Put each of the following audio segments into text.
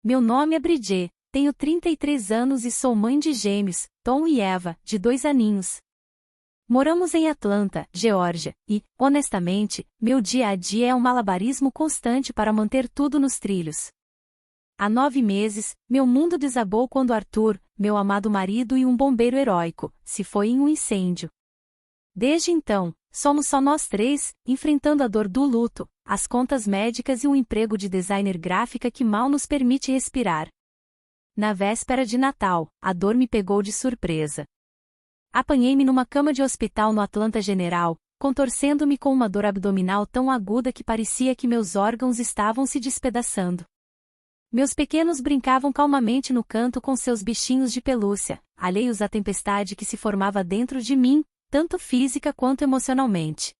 Meu nome é Bridget, tenho 33 anos e sou mãe de gêmeos, Tom e Eva, de 2 aninhos. Moramos em Atlanta, Geórgia, e, honestamente, meu dia a dia é um malabarismo constante para manter tudo nos trilhos. Há 9 meses, meu mundo desabou quando Arthur, meu amado marido e um bombeiro heróico, se foi em um incêndio. Desde então, somos só nós 3, enfrentando a dor do luto, as contas médicas e um emprego de designer gráfica que mal nos permite respirar. Na véspera de Natal, a dor me pegou de surpresa. Apanhei-me numa cama de hospital no Atlanta General, contorcendo-me com uma dor abdominal tão aguda que parecia que meus órgãos estavam se despedaçando. Meus pequenos brincavam calmamente no canto com seus bichinhos de pelúcia, alheios à tempestade que se formava dentro de mim, tanto física quanto emocionalmente.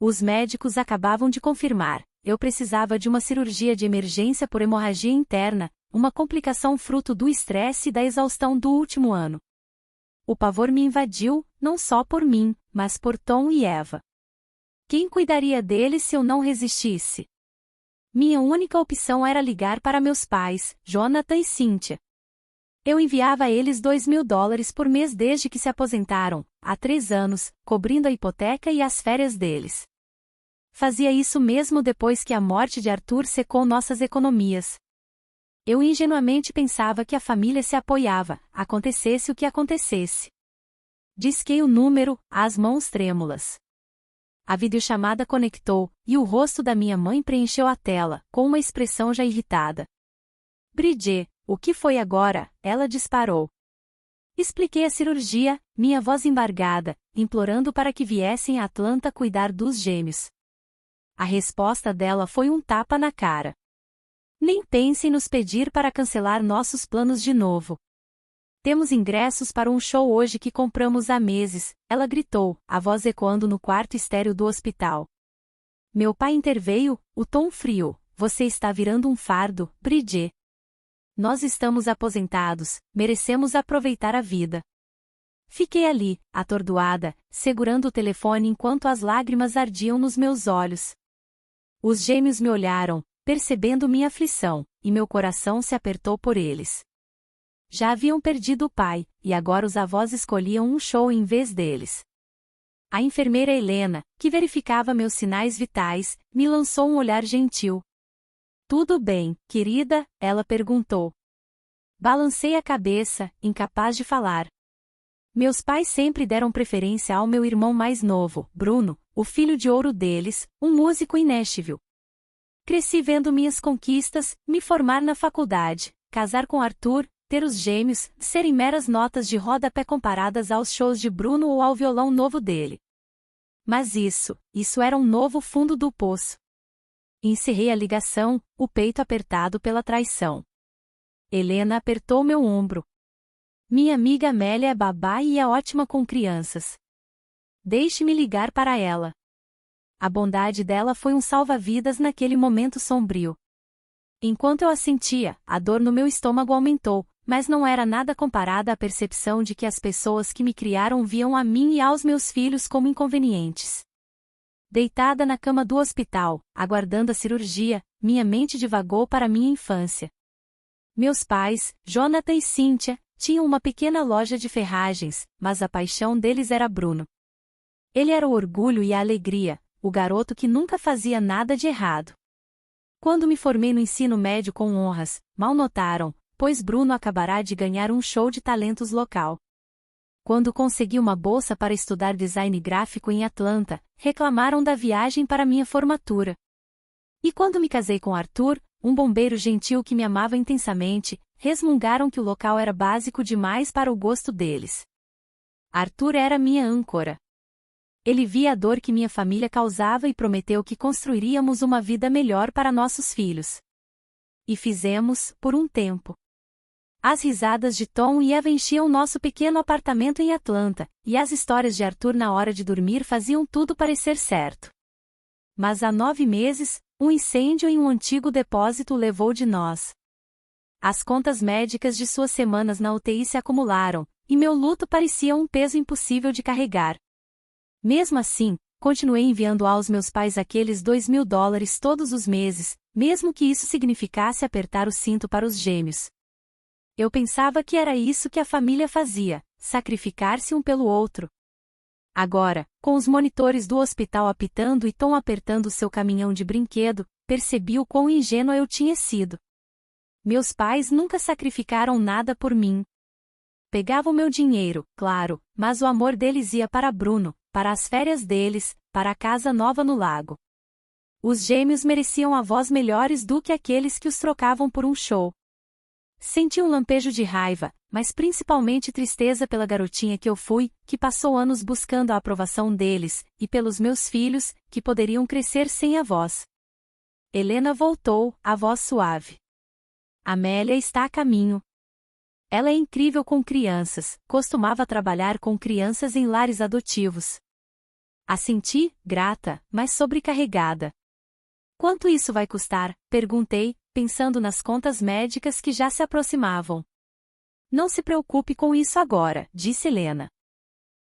Os médicos acabavam de confirmar, eu precisava de uma cirurgia de emergência por hemorragia interna, uma complicação fruto do estresse e da exaustão do último ano. O pavor me invadiu, não só por mim, mas por Tom e Eva. Quem cuidaria deles se eu não resistisse? Minha única opção era ligar para meus pais, Jonathan e Cynthia. Eu enviava a eles $2.000 por mês desde que se aposentaram, há 3 anos, cobrindo a hipoteca e as férias deles. Fazia isso mesmo depois que a morte de Arthur secou nossas economias. Eu ingenuamente pensava que a família se apoiava, acontecesse o que acontecesse. Disquei o número, às mãos trêmulas. A videochamada conectou, e o rosto da minha mãe preencheu a tela, com uma expressão já irritada. Bridget, o que foi agora? Ela disparou. Expliquei a cirurgia, minha voz embargada, implorando para que viessem a Atlanta cuidar dos gêmeos. A resposta dela foi um tapa na cara. Nem pense em nos pedir para cancelar nossos planos de novo. Temos ingressos para um show hoje que compramos há meses, ela gritou, a voz ecoando no quarto estéril do hospital. Meu pai interveio, o tom frio, você está virando um fardo, Bridget. Nós estamos aposentados, merecemos aproveitar a vida. Fiquei ali, atordoada, segurando o telefone enquanto as lágrimas ardiam nos meus olhos. Os gêmeos me olharam, percebendo minha aflição, e meu coração se apertou por eles. Já haviam perdido o pai, e agora os avós escolhiam um show em vez deles. A enfermeira Helena, que verificava meus sinais vitais, me lançou um olhar gentil. Tudo bem, querida? Ela perguntou. Balancei a cabeça, incapaz de falar. Meus pais sempre deram preferência ao meu irmão mais novo, Bruno, o filho de ouro deles, um músico em Nashville. Cresci vendo minhas conquistas, me formar na faculdade, casar com Arthur, ter os gêmeos, serem meras notas de rodapé comparadas aos shows de Bruno ou ao violão novo dele. Mas isso era um novo fundo do poço. Encerrei a ligação, o peito apertado pela traição. Helena apertou meu ombro. Minha amiga Amélia é babá e é ótima com crianças. Deixe-me ligar para ela. A bondade dela foi um salva-vidas naquele momento sombrio. Enquanto eu a sentia, a dor no meu estômago aumentou, mas não era nada comparada à percepção de que as pessoas que me criaram viam a mim e aos meus filhos como inconvenientes. Deitada na cama do hospital, aguardando a cirurgia, minha mente divagou para minha infância. Meus pais, Jonathan e Cynthia, tinham uma pequena loja de ferragens, mas a paixão deles era Bruno. Ele era o orgulho e a alegria, o garoto que nunca fazia nada de errado. Quando me formei no ensino médio com honras, mal notaram, pois Bruno acabará de ganhar um show de talentos local. Quando consegui uma bolsa para estudar design gráfico em Atlanta, reclamaram da viagem para minha formatura. E quando me casei com Arthur, um bombeiro gentil que me amava intensamente, resmungaram que o local era básico demais para o gosto deles. Arthur era minha âncora. Ele via a dor que minha família causava e prometeu que construiríamos uma vida melhor para nossos filhos. E fizemos, por um tempo. As risadas de Tom e Eva enchiam nosso pequeno apartamento em Atlanta, e as histórias de Arthur na hora de dormir faziam tudo parecer certo. Mas há 9 meses, um incêndio em um antigo depósito o levou de nós. As contas médicas de suas semanas na UTI se acumularam, e meu luto parecia um peso impossível de carregar. Mesmo assim, continuei enviando aos meus pais aqueles $2.000 todos os meses, mesmo que isso significasse apertar o cinto para os gêmeos. Eu pensava que era isso que a família fazia, sacrificar-se um pelo outro. Agora, com os monitores do hospital apitando e Tom apertando seu caminhão de brinquedo, percebi o quão ingênua eu tinha sido. Meus pais nunca sacrificaram nada por mim. Pegavam meu dinheiro, claro, mas o amor deles ia para Bruno, para as férias deles, para a casa nova no lago. Os gêmeos mereciam avós melhores do que aqueles que os trocavam por um show. Senti um lampejo de raiva, mas principalmente tristeza pela garotinha que eu fui, que passou anos buscando a aprovação deles, e pelos meus filhos, que poderiam crescer sem avós. Helena voltou, a voz suave. Amélia está a caminho. Ela é incrível com crianças, costumava trabalhar com crianças em lares adotivos. Assenti, grata, mas sobrecarregada. Quanto isso vai custar? Perguntei, pensando nas contas médicas que já se aproximavam. Não se preocupe com isso agora, disse Helena.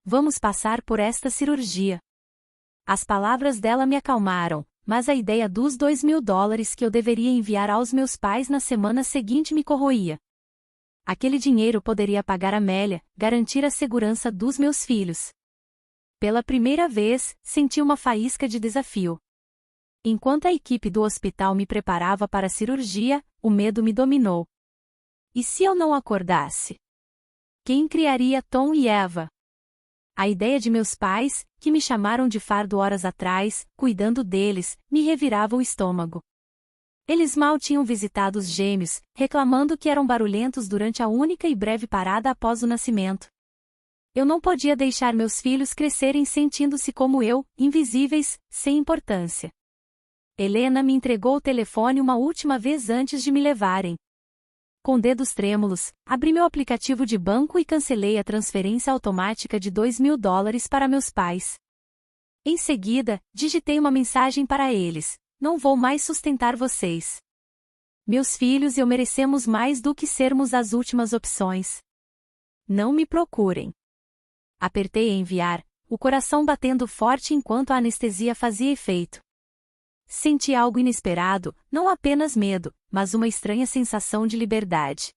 Vamos passar por esta cirurgia. As palavras dela me acalmaram, mas a ideia dos $2.000 que eu deveria enviar aos meus pais na semana seguinte me corroía. Aquele dinheiro poderia pagar Amélia, garantir a segurança dos meus filhos. Pela primeira vez, senti uma faísca de desafio. Enquanto a equipe do hospital me preparava para a cirurgia, o medo me dominou. E se eu não acordasse? Quem criaria Tom e Eva? A ideia de meus pais, que me chamaram de fardo horas atrás, cuidando deles, me revirava o estômago. Eles mal tinham visitado os gêmeos, reclamando que eram barulhentos durante a única e breve parada após o nascimento. Eu não podia deixar meus filhos crescerem sentindo-se como eu, invisíveis, sem importância. Helena me entregou o telefone uma última vez antes de me levarem. Com dedos trêmulos, abri meu aplicativo de banco e cancelei a transferência automática de $2.000 para meus pais. Em seguida, digitei uma mensagem para eles: não vou mais sustentar vocês. Meus filhos e eu merecemos mais do que sermos as últimas opções. Não me procurem. Apertei enviar, o coração batendo forte enquanto a anestesia fazia efeito. Senti algo inesperado, não apenas medo, mas uma estranha sensação de liberdade.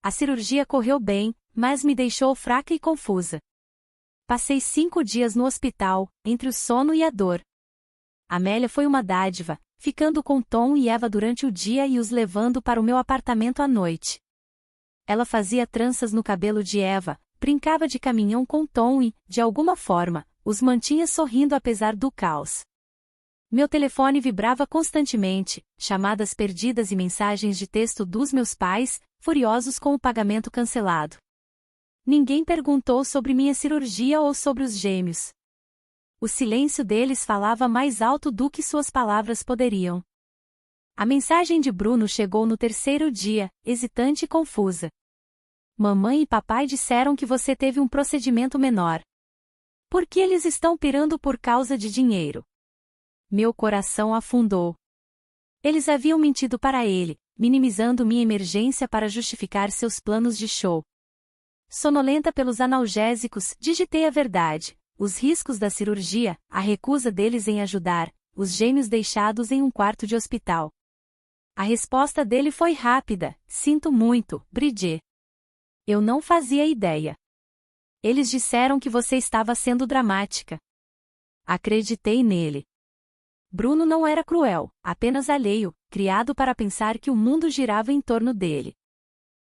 A cirurgia correu bem, mas me deixou fraca e confusa. Passei 5 dias no hospital, entre o sono e a dor. Amélia foi uma dádiva, ficando com Tom e Eva durante o dia e os levando para o meu apartamento à noite. Ela fazia tranças no cabelo de Eva, brincava de caminhão com Tom e, de alguma forma, os mantinha sorrindo apesar do caos. Meu telefone vibrava constantemente, chamadas perdidas e mensagens de texto dos meus pais, furiosos com o pagamento cancelado. Ninguém perguntou sobre minha cirurgia ou sobre os gêmeos. O silêncio deles falava mais alto do que suas palavras poderiam. A mensagem de Bruno chegou no 3º dia, hesitante e confusa. Mamãe e papai disseram que você teve um procedimento menor. Por que eles estão pirando por causa de dinheiro? Meu coração afundou. Eles haviam mentido para ele, minimizando minha emergência para justificar seus planos de show. Sonolenta pelos analgésicos, digitei a verdade, os riscos da cirurgia, a recusa deles em ajudar, os gêmeos deixados em um quarto de hospital. A resposta dele foi rápida: sinto muito, Bridget. Eu não fazia ideia. Eles disseram que você estava sendo dramática. Acreditei nele. Bruno não era cruel, apenas alheio, criado para pensar que o mundo girava em torno dele.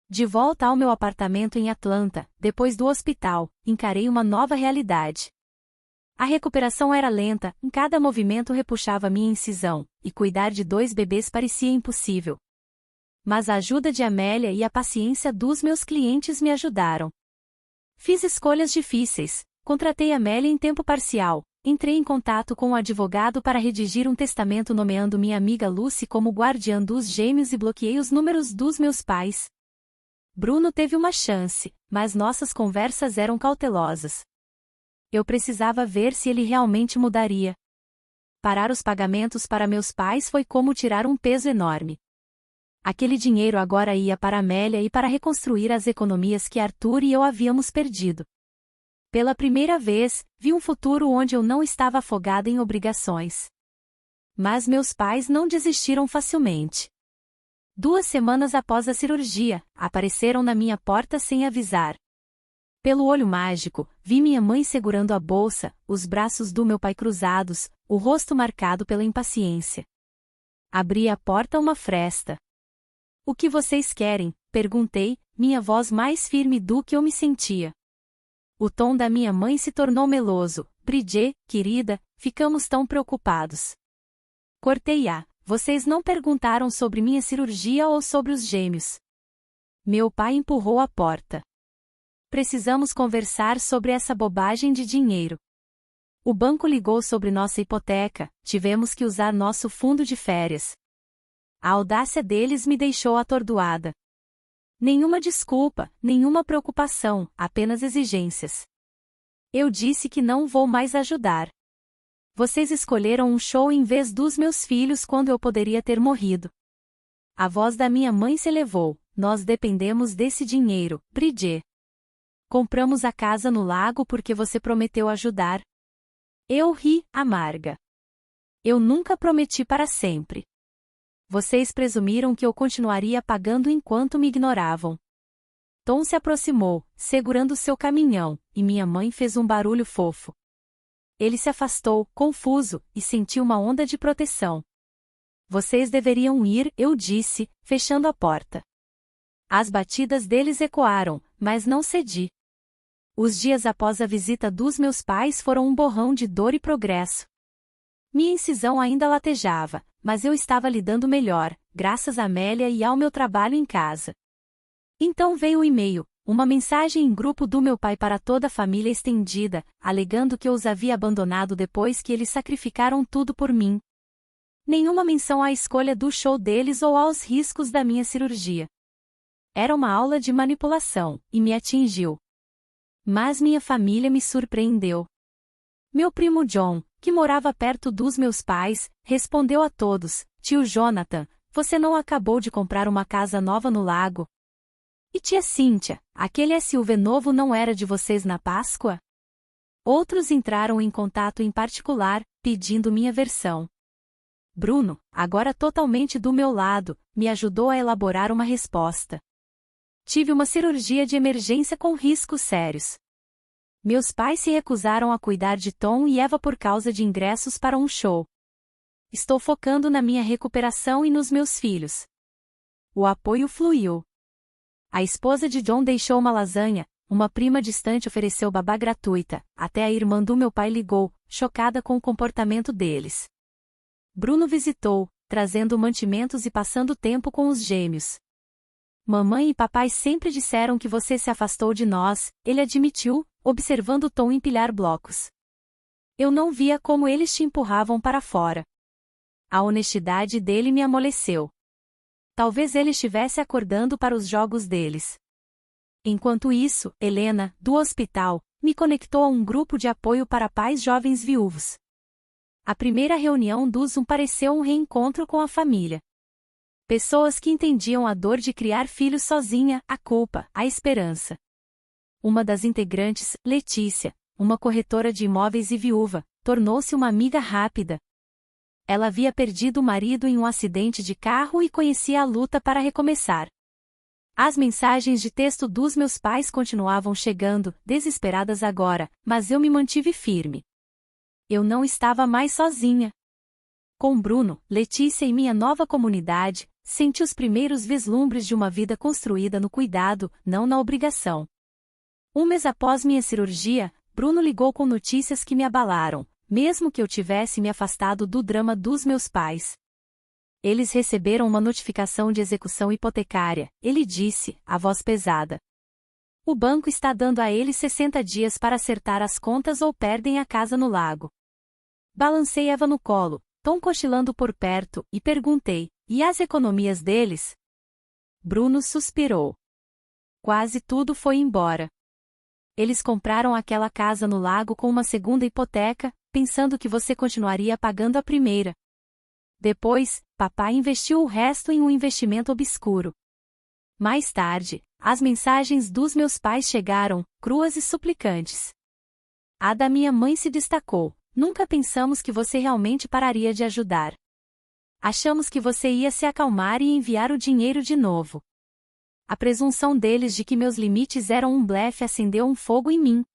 De volta ao meu apartamento em Atlanta, depois do hospital, encarei uma nova realidade. A recuperação era lenta, em cada movimento repuxava minha incisão, e cuidar de 2 bebês parecia impossível. Mas a ajuda de Amélia e a paciência dos meus clientes me ajudaram. Fiz escolhas difíceis, contratei Amélia em tempo parcial. Entrei em contato com o advogado para redigir um testamento nomeando minha amiga Lucy como guardiã dos gêmeos e bloqueei os números dos meus pais. Bruno teve uma chance, mas nossas conversas eram cautelosas. Eu precisava ver se ele realmente mudaria. Parar os pagamentos para meus pais foi como tirar um peso enorme. Aquele dinheiro agora ia para Amélia e para reconstruir as economias que Arthur e eu havíamos perdido. Pela primeira vez, vi um futuro onde eu não estava afogada em obrigações. Mas meus pais não desistiram facilmente. 2 semanas após a cirurgia, apareceram na minha porta sem avisar. Pelo olho mágico, vi minha mãe segurando a bolsa, os braços do meu pai cruzados, o rosto marcado pela impaciência. Abri a porta uma fresta. O que vocês querem? Perguntei, minha voz mais firme do que eu me sentia. O tom da minha mãe se tornou meloso. Bridget, querida, ficamos tão preocupados. Cortei-a. Vocês não perguntaram sobre minha cirurgia ou sobre os gêmeos. Meu pai empurrou a porta. Precisamos conversar sobre essa bobagem de dinheiro. O banco ligou sobre nossa hipoteca, tivemos que usar nosso fundo de férias. A audácia deles me deixou atordoada. Nenhuma desculpa, nenhuma preocupação, apenas exigências. Eu disse que não vou mais ajudar. Vocês escolheram um show em vez dos meus filhos quando eu poderia ter morrido. A voz da minha mãe se elevou. Nós dependemos desse dinheiro, Bridget. Compramos a casa no lago porque você prometeu ajudar. Eu ri, amarga. Eu nunca prometi para sempre. Vocês presumiram que eu continuaria pagando enquanto me ignoravam. Tom se aproximou, segurando seu caminhão, e minha mãe fez um barulho fofo. Ele se afastou, confuso, e sentiu uma onda de proteção. Vocês deveriam ir, eu disse, fechando a porta. As batidas deles ecoaram, mas não cedi. Os dias após a visita dos meus pais foram um borrão de dor e progresso. Minha incisão ainda latejava, mas eu estava lidando melhor, graças a Amélia e ao meu trabalho em casa. Então veio o e-mail, uma mensagem em grupo do meu pai para toda a família estendida, alegando que eu os havia abandonado depois que eles sacrificaram tudo por mim. Nenhuma menção à escolha do show deles ou aos riscos da minha cirurgia. Era uma aula de manipulação, e me atingiu. Mas minha família me surpreendeu. Meu primo John, que morava perto dos meus pais, respondeu a todos: Tio Jonathan, você não acabou de comprar uma casa nova no lago? E tia Cíntia, aquele SUV novo não era de vocês na Páscoa? Outros entraram em contato em particular, pedindo minha versão. Bruno, agora totalmente do meu lado, me ajudou a elaborar uma resposta. Tive uma cirurgia de emergência com riscos sérios. Meus pais se recusaram a cuidar de Tom e Eva por causa de ingressos para um show. Estou focando na minha recuperação e nos meus filhos. O apoio fluiu. A esposa de John deixou uma lasanha, uma prima distante ofereceu babá gratuita, até a irmã do meu pai ligou, chocada com o comportamento deles. Bruno visitou, trazendo mantimentos e passando tempo com os gêmeos. Mamãe e papai sempre disseram que você se afastou de nós, ele admitiu, observando Tom empilhar blocos. Eu não via como eles te empurravam para fora. A honestidade dele me amoleceu. Talvez ele estivesse acordando para os jogos deles. Enquanto isso, Helena, do hospital, me conectou a um grupo de apoio para pais jovens viúvos. A primeira reunião do Zoom pareceu um reencontro com a família. Pessoas que entendiam a dor de criar filhos sozinha, a culpa, a esperança. Uma das integrantes, Letícia, uma corretora de imóveis e viúva, tornou-se uma amiga rápida. Ela havia perdido o marido em um acidente de carro e conhecia a luta para recomeçar. As mensagens de texto dos meus pais continuavam chegando, desesperadas agora, mas eu me mantive firme. Eu não estava mais sozinha. Com Bruno, Letícia e minha nova comunidade, senti os primeiros vislumbres de uma vida construída no cuidado, não na obrigação. Um mês após minha cirurgia, Bruno ligou com notícias que me abalaram, mesmo que eu tivesse me afastado do drama dos meus pais. Eles receberam uma notificação de execução hipotecária, ele disse, a voz pesada. O banco está dando a eles 60 dias para acertar as contas ou perdem a casa no lago. Balancei Eva no colo, Tom cochilando por perto, e perguntei, e as economias deles? Bruno suspirou. Quase tudo foi embora. Eles compraram aquela casa no lago com uma segunda hipoteca, pensando que você continuaria pagando a primeira. Depois, papai investiu o resto em um investimento obscuro. Mais tarde, as mensagens dos meus pais chegaram, cruas e suplicantes. A da minha mãe se destacou. Nunca pensamos que você realmente pararia de ajudar. Achamos que você ia se acalmar e enviar o dinheiro de novo. A presunção deles de que meus limites eram um blefe acendeu um fogo em mim.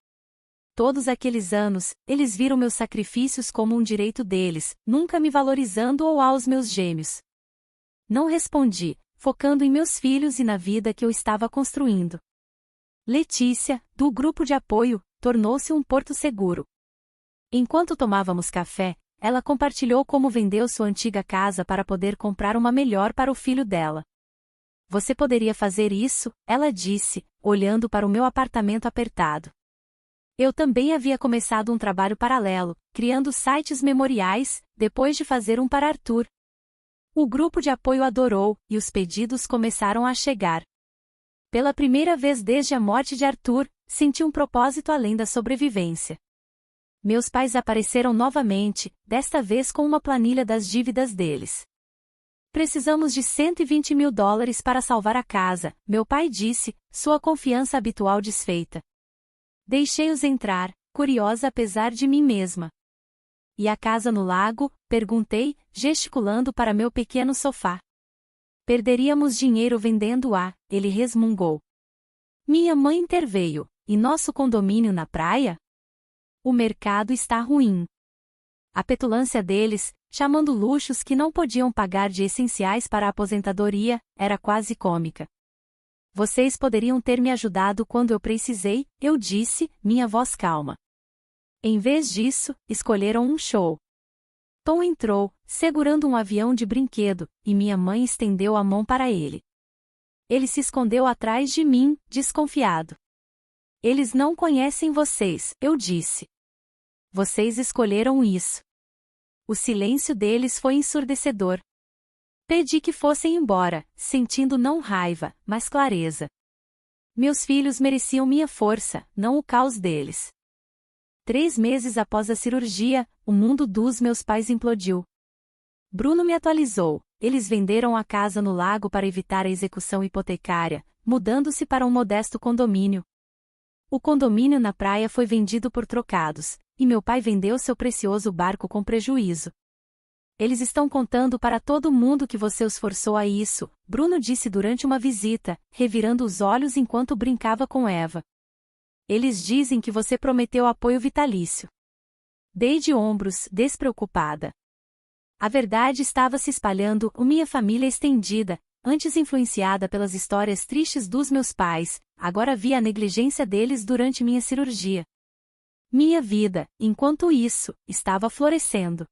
Todos aqueles anos, eles viram meus sacrifícios como um direito deles, nunca me valorizando ou aos meus gêmeos. Não respondi, focando em meus filhos e na vida que eu estava construindo. Letícia, do grupo de apoio, tornou-se um porto seguro. Enquanto tomávamos café, ela compartilhou como vendeu sua antiga casa para poder comprar uma melhor para o filho dela. Você poderia fazer isso, ela disse, olhando para o meu apartamento apertado. Eu também havia começado um trabalho paralelo, criando sites memoriais, depois de fazer um para Arthur. O grupo de apoio adorou, e os pedidos começaram a chegar. Pela primeira vez desde a morte de Arthur, senti um propósito além da sobrevivência. Meus pais apareceram novamente, desta vez com uma planilha das dívidas deles. Precisamos de $120 mil para salvar a casa, meu pai disse, sua confiança habitual desfeita. Deixei-os entrar, curiosa apesar de mim mesma. E a casa no lago? Perguntei, gesticulando para meu pequeno sofá. Perderíamos dinheiro vendendo-a, ele resmungou. Minha mãe interveio. E nosso condomínio na praia? O mercado está ruim. A petulância deles, chamando luxos que não podiam pagar de essenciais para a aposentadoria, era quase cômica. Vocês poderiam ter me ajudado quando eu precisei, eu disse, minha voz calma. Em vez disso, escolheram um show. Tom entrou, segurando um avião de brinquedo, e minha mãe estendeu a mão para ele. Ele se escondeu atrás de mim, desconfiado. Eles não conhecem vocês, eu disse. Vocês escolheram isso. O silêncio deles foi ensurdecedor. Pedi que fossem embora, sentindo não raiva, mas clareza. Meus filhos mereciam minha força, não o caos deles. 3 meses após a cirurgia, o mundo dos meus pais implodiu. Bruno me atualizou, eles venderam a casa no lago para evitar a execução hipotecária, mudando-se para um modesto condomínio. O condomínio na praia foi vendido por trocados, e meu pai vendeu seu precioso barco com prejuízo. Eles estão contando para todo mundo que você os forçou a isso, Bruno disse durante uma visita, revirando os olhos enquanto brincava com Eva. Eles dizem que você prometeu apoio vitalício. Dei de ombros, despreocupada. A verdade estava se espalhando, minha família estendida, antes influenciada pelas histórias tristes dos meus pais, agora via a negligência deles durante minha cirurgia. Minha vida, enquanto isso, estava florescendo.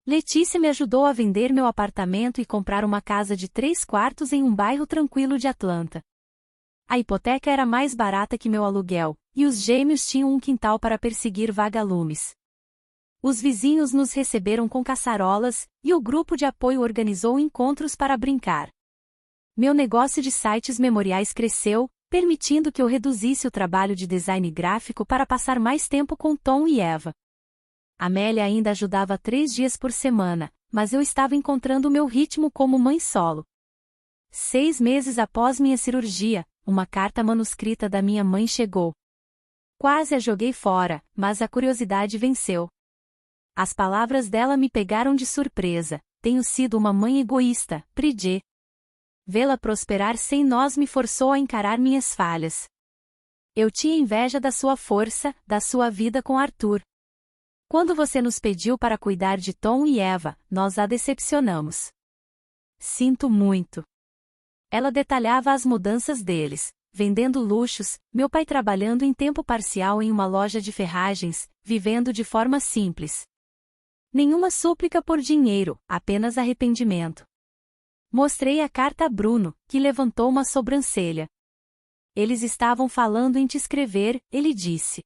Letícia me ajudou a vender meu apartamento e comprar uma casa de 3 quartos em um bairro tranquilo de Atlanta. A hipoteca era mais barata que meu aluguel, e os gêmeos tinham um quintal para perseguir vagalumes. Os vizinhos nos receberam com caçarolas, e o grupo de apoio organizou encontros para brincar. Meu negócio de sites memoriais cresceu, permitindo que eu reduzisse o trabalho de design gráfico para passar mais tempo com Tom e Eva. Amélia ainda ajudava 3 dias por semana, mas eu estava encontrando o meu ritmo como mãe solo. 6 meses após minha cirurgia, uma carta manuscrita da minha mãe chegou. Quase a joguei fora, mas a curiosidade venceu. As palavras dela me pegaram de surpresa. Tenho sido uma mãe egoísta, Bridget. Vê-la prosperar sem nós me forçou a encarar minhas falhas. Eu tinha inveja da sua força, da sua vida com Arthur. Quando você nos pediu para cuidar de Tom e Eva, nós a decepcionamos. Sinto muito. Ela detalhava as mudanças deles, vendendo luxos, meu pai trabalhando em tempo parcial em uma loja de ferragens, vivendo de forma simples. Nenhuma súplica por dinheiro, apenas arrependimento. Mostrei a carta a Bruno, que levantou uma sobrancelha. Eles estavam falando em te escrever, ele disse.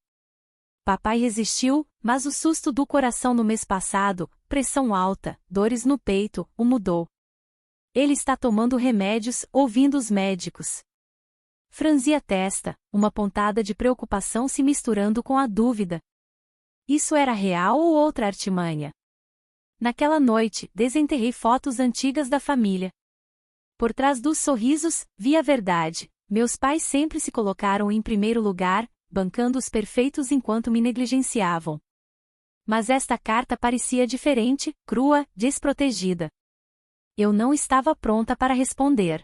Papai resistiu, mas o susto do coração no mês passado, pressão alta, dores no peito, o mudou. Ele está tomando remédios, ouvindo os médicos. Franzi a testa, uma pontada de preocupação se misturando com a dúvida. Isso era real ou outra artimanha? Naquela noite, desenterrei fotos antigas da família. Por trás dos sorrisos, vi a verdade. Meus pais sempre se colocaram em primeiro lugar, bancando os perfeitos enquanto me negligenciavam. Mas esta carta parecia diferente, crua, desprotegida. Eu não estava pronta para responder.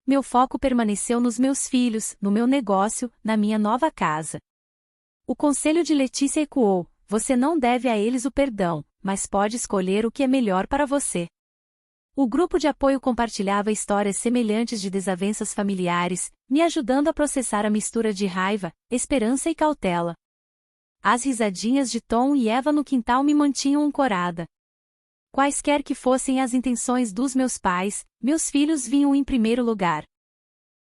Meu foco permaneceu nos meus filhos, no meu negócio, na minha nova casa. O conselho de Letícia ecoou: você não deve a eles o perdão, mas pode escolher o que é melhor para você. O grupo de apoio compartilhava histórias semelhantes de desavenças familiares, me ajudando a processar a mistura de raiva, esperança e cautela. As risadinhas de Tom e Eva no quintal me mantinham ancorada. Quaisquer que fossem as intenções dos meus pais, meus filhos vinham em primeiro lugar.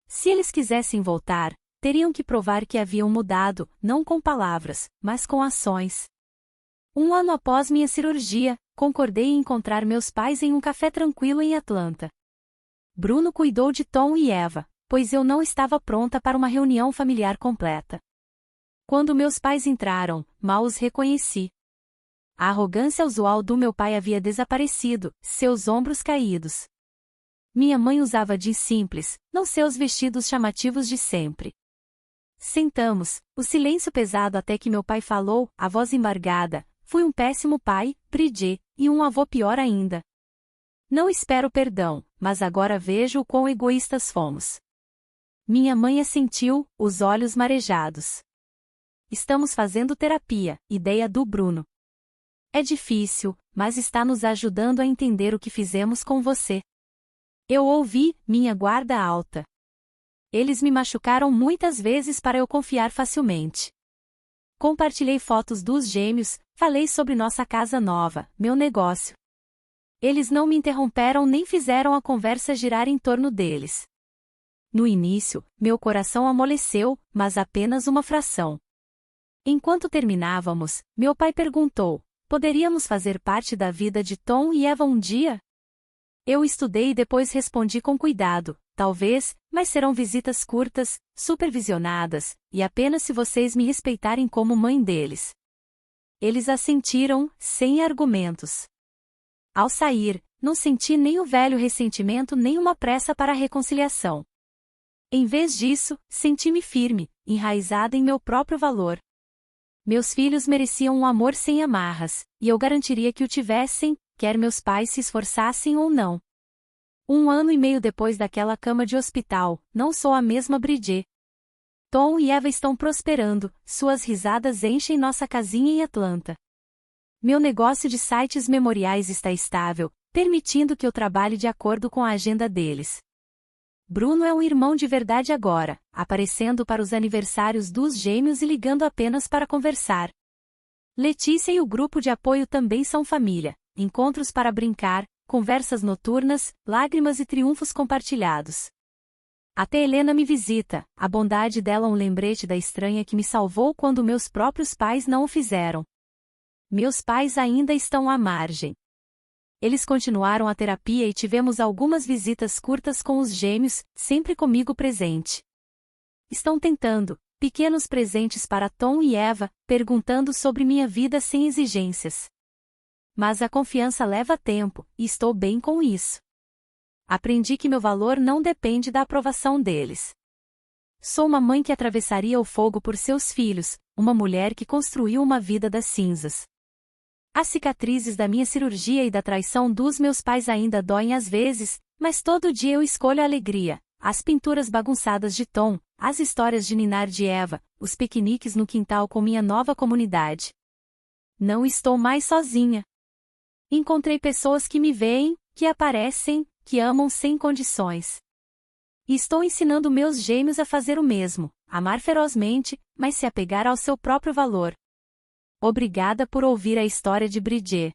Se eles quisessem voltar, teriam que provar que haviam mudado, não com palavras, mas com ações. Um ano após minha cirurgia, concordei em encontrar meus pais em um café tranquilo em Atlanta. Bruno cuidou de Tom e Eva, pois eu não estava pronta para uma reunião familiar completa. Quando meus pais entraram, mal os reconheci. A arrogância usual do meu pai havia desaparecido, seus ombros caídos. Minha mãe usava jeans simples, não seus vestidos chamativos de sempre. Sentamos, o silêncio pesado até que meu pai falou, a voz embargada: fui um péssimo pai, Bridget, e um avô pior ainda. Não espero perdão, mas agora vejo o quão egoístas fomos. Minha mãe assentiu, os olhos marejados. Estamos fazendo terapia, ideia do Bruno. É difícil, mas está nos ajudando a entender o que fizemos com você. Eu ouvi, minha guarda alta. Eles me machucaram muitas vezes para eu confiar facilmente. Compartilhei fotos dos gêmeos, falei sobre nossa casa nova, meu negócio. Eles não me interromperam nem fizeram a conversa girar em torno deles. No início, meu coração amoleceu, mas apenas uma fração. Enquanto terminávamos, meu pai perguntou: poderíamos fazer parte da vida de Tom e Eva um dia? Eu estudei e depois respondi com cuidado: talvez, mas serão visitas curtas, supervisionadas, e apenas se vocês me respeitarem como mãe deles. Eles assentiram, sem argumentos. Ao sair, não senti nem o velho ressentimento nem uma pressa para a reconciliação. Em vez disso, senti-me firme, enraizada em meu próprio valor. Meus filhos mereciam um amor sem amarras, e eu garantiria que o tivessem, quer meus pais se esforçassem ou não. 1 ano e meio depois daquela cama de hospital, não sou a mesma Bridget. Tom e Eva estão prosperando, suas risadas enchem nossa casinha em Atlanta. Meu negócio de sites memoriais está estável, permitindo que eu trabalhe de acordo com a agenda deles. Bruno é um irmão de verdade agora, aparecendo para os aniversários dos gêmeos e ligando apenas para conversar. Letícia e o grupo de apoio também são família, encontros para brincar, conversas noturnas, lágrimas e triunfos compartilhados. Até Helena me visita, a bondade dela um lembrete da estranha que me salvou quando meus próprios pais não o fizeram. Meus pais ainda estão à margem. Eles continuaram a terapia e tivemos algumas visitas curtas com os gêmeos, sempre comigo presente. Estão tentando, pequenos presentes para Tom e Eva, perguntando sobre minha vida sem exigências. Mas a confiança leva tempo, e estou bem com isso. Aprendi que meu valor não depende da aprovação deles. Sou uma mãe que atravessaria o fogo por seus filhos, uma mulher que construiu uma vida das cinzas. As cicatrizes da minha cirurgia e da traição dos meus pais ainda doem às vezes, mas todo dia eu escolho a alegria, as pinturas bagunçadas de Tom, as histórias de ninar de Eva, os piqueniques no quintal com minha nova comunidade. Não estou mais sozinha. Encontrei pessoas que me veem, que aparecem, que amam sem condições. E estou ensinando meus gêmeos a fazer o mesmo, amar ferozmente, mas se apegar ao seu próprio valor. Obrigada por ouvir a história de Bridget.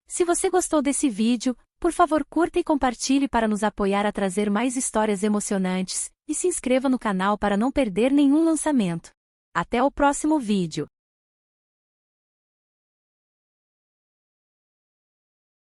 Se você gostou desse vídeo, por favor curta e compartilhe para nos apoiar a trazer mais histórias emocionantes, e se inscreva no canal para não perder nenhum lançamento. Até o próximo vídeo.